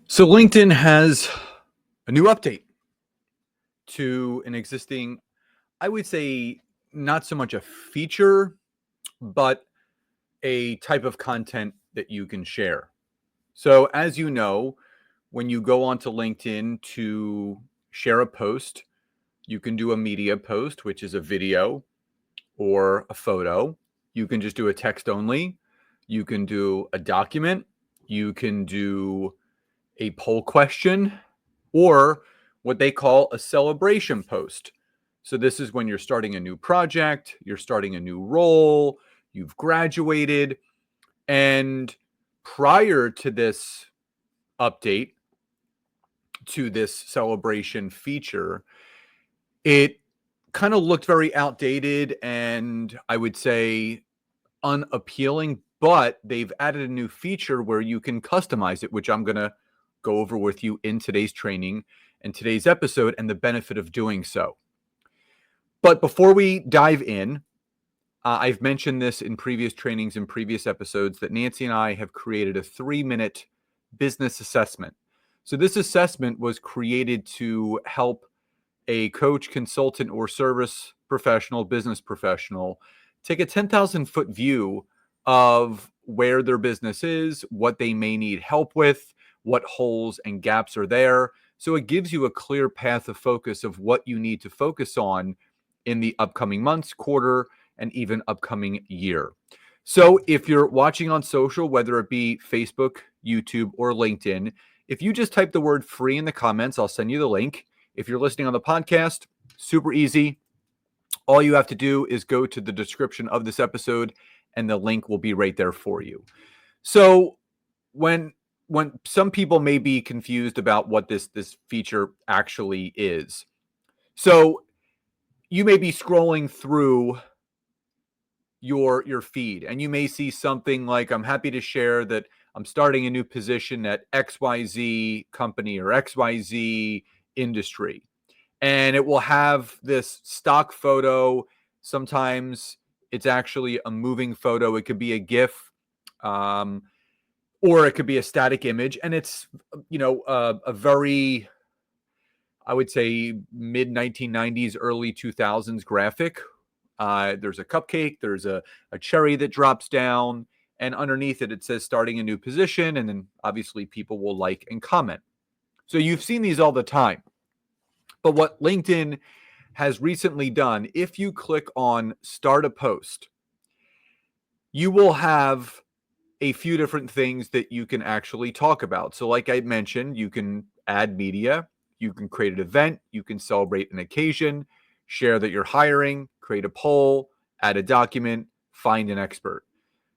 So LinkedIn has a new update to an existing, I would say, not so much a feature, but a type of content that you can share. So, as you know, when you go onto LinkedIn to share a post, you can do a media post, which is a video or a photo. You can just do a text only. You can do a document. You can do a poll question, or what they call a celebration post. So, this is when you're starting a new project, you're starting a new role, you've graduated. And prior to this update, to this celebration feature, it kind of looked very outdated and I would say unappealing, but they've added a new feature where you can customize it, which I'm going to go over with you in today's training and today's episode and the benefit of doing so. But before we dive in, I've mentioned this in previous trainings and previous episodes that Nancy and I have created a 3-minute business assessment. So, this assessment was created to help a coach, consultant, or service professional, business professional, take a 10,000 foot view of where their business is, what they may need help with, what holes and gaps are there. So it gives you a clear path of focus of what you need to focus on in the upcoming months, quarter, and even upcoming year. So if you're watching on social, whether it be Facebook, YouTube, or LinkedIn, if you just type the word free in the comments, I'll send you the link. If you're listening on the podcast, super easy. All you have to do is go to the description of this episode and the link will be right there for you. So when some people may be confused about what this feature actually is. So you may be scrolling through your feed and you may see something like, I'm happy to share that I'm starting a new position at XYZ company or XYZ industry, and it will have this stock photo. Sometimes it's actually a moving photo. It could be a GIF, um, or it could be a static image, and it's a very, I would say, mid 1990s, early 2000s graphic. There's a cupcake, there's a cherry that drops down, and underneath it, it says starting a new position. And then obviously people will like and comment. So you've seen these all the time. But what LinkedIn has recently done, if you click on start a post, you will have a few different things that you can actually talk about. So, like I mentioned, you can add media, you can create an event, you can celebrate an occasion, share that you're hiring, create a poll, add a document, find an expert.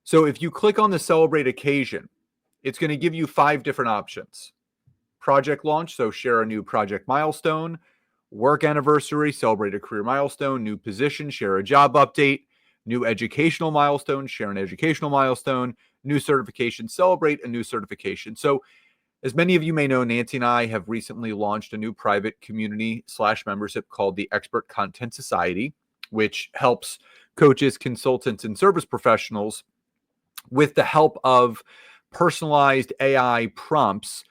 So, if you click on the celebrate occasion, it's going to give you 5 different options. Project launch, so share a new project milestone. Work anniversary, celebrate a career milestone. New position, share a job update. New educational milestone, share an educational milestone. New certification, celebrate a new certification. So, as many of you may know, Nancy and I have recently launched a new private community/membership called the Expert Content Society, which helps coaches, consultants, and service professionals with the help of personalized AI prompts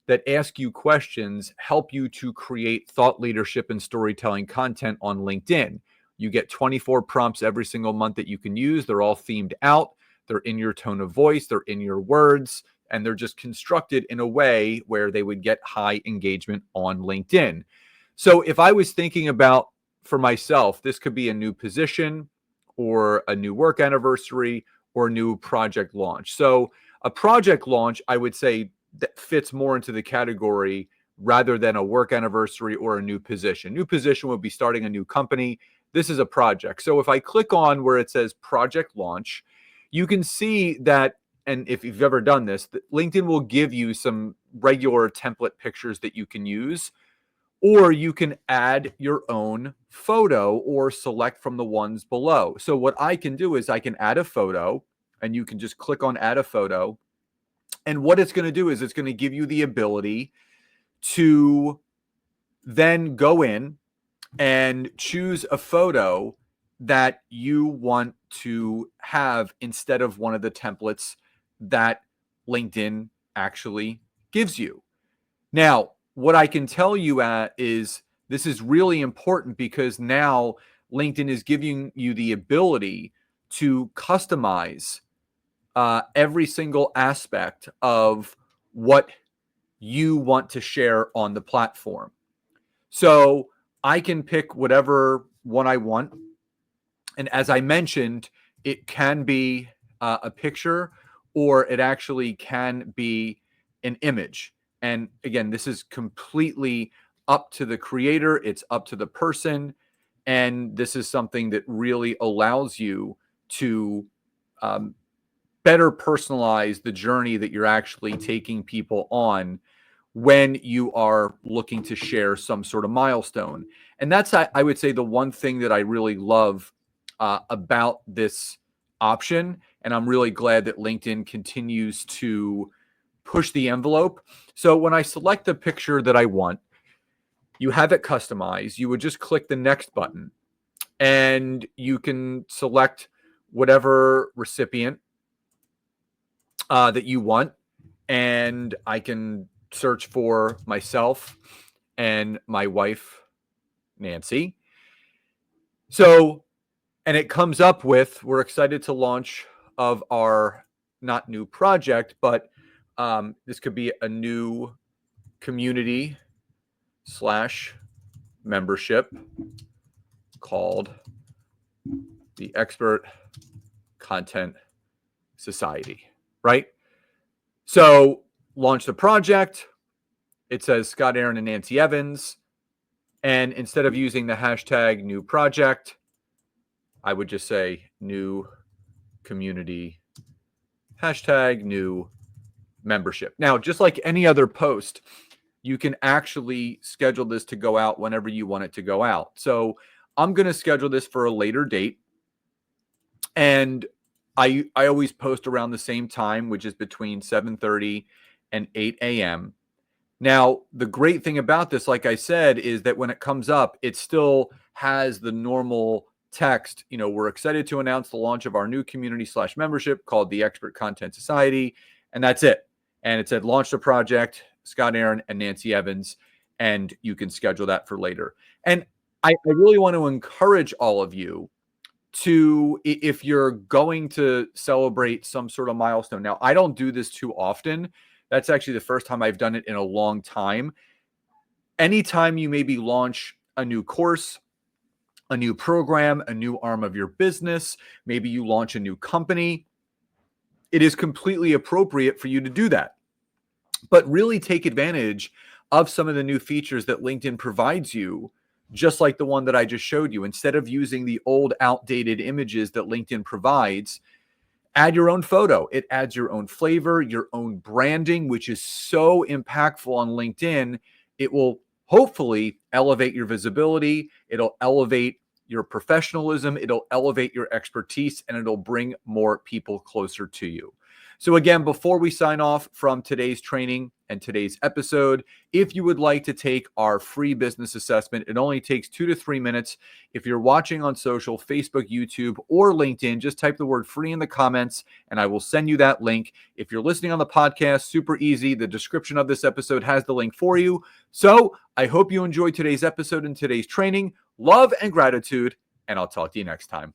that ask you questions, help you to create thought leadership and storytelling content on LinkedIn. You get 24 prompts every single month that you can use. They're all themed out. They're in your tone of voice. They're in your words. And they're just constructed in a way where they would get high engagement on LinkedIn. So if I was thinking about, for myself, this could be a new position or a new work anniversary or a new project launch. So a project launch, I would say, that fits more into the category rather than a work anniversary or a new position. New position would be starting a new company. This is a project. So if I click on where it says project launch, you can see that, and if you've ever done this, LinkedIn will give you some regular template pictures that you can use, or you can add your own photo or select from the ones below. So what I can do is I can add a photo, and you can just click on add a photo. And what it's going to do is it's going to give you the ability to then go in and choose a photo that you want to have instead of one of the templates that LinkedIn actually gives you. Now, what I can tell you is this is really important because now LinkedIn is giving you the ability to customize every single aspect of what you want to share on the platform. So I can pick whatever one I want. And as I mentioned, it can be a picture or it actually can be an image. And again, this is completely up to the creator, it's up to the person. And this is something that really allows you to um, better personalize the journey that you're actually taking people on when you are looking to share some sort of milestone. And that's, I would say, the one thing that I really love about this option. And I'm really glad that LinkedIn continues to push the envelope. So when I select the picture that I want, you have it customized. You would just click the next button and you can select whatever recipient that you want. And I can search for myself and my wife, Nancy. So, and it comes up with, we're excited to launch of our not new project, but this could be a new community / membership called the Expert Content Society, right? So launch the project. It says Scott Aaron and Nancy Evans. And instead of using the hashtag new project, I would just say new community, hashtag new membership. Now, just like any other post, you can actually schedule this to go out whenever you want it to go out. So I'm going to schedule this for a later date. And I always post around the same time, which is between 7:30 and 8 a.m. Now, the great thing about this, like I said, is that when it comes up, it still has the normal text. You know, we're excited to announce the launch of our new community / membership called the Expert Content Society. And that's it. And it said launch the project, Scott Aaron and Nancy Evans. And you can schedule that for later. And I really want to encourage all of you to, if you're going to celebrate some sort of milestone. Now, I don't do this too often. That's actually the first time I've done it in a long time. Anytime you maybe launch a new course, a new program, a new arm of your business, maybe you launch a new company, it is completely appropriate for you to do that. But really take advantage of some of the new features that LinkedIn provides you, just like the one that I just showed you. Instead of using the old outdated images that LinkedIn provides, add your own photo. It adds your own flavor, your own branding, which is so impactful on LinkedIn. It will hopefully elevate your visibility. It'll elevate your professionalism. It'll elevate your expertise, and it'll bring more people closer to you. So again, before we sign off from today's training and today's episode, if you would like to take our free business assessment, it only takes 2 to 3 minutes. If you're watching on social, Facebook, YouTube, or LinkedIn, just type the word free in the comments and I will send you that link. If you're listening on the podcast, super easy. The description of this episode has the link for you. So I hope you enjoyed today's episode and today's training. Love and gratitude, and I'll talk to you next time.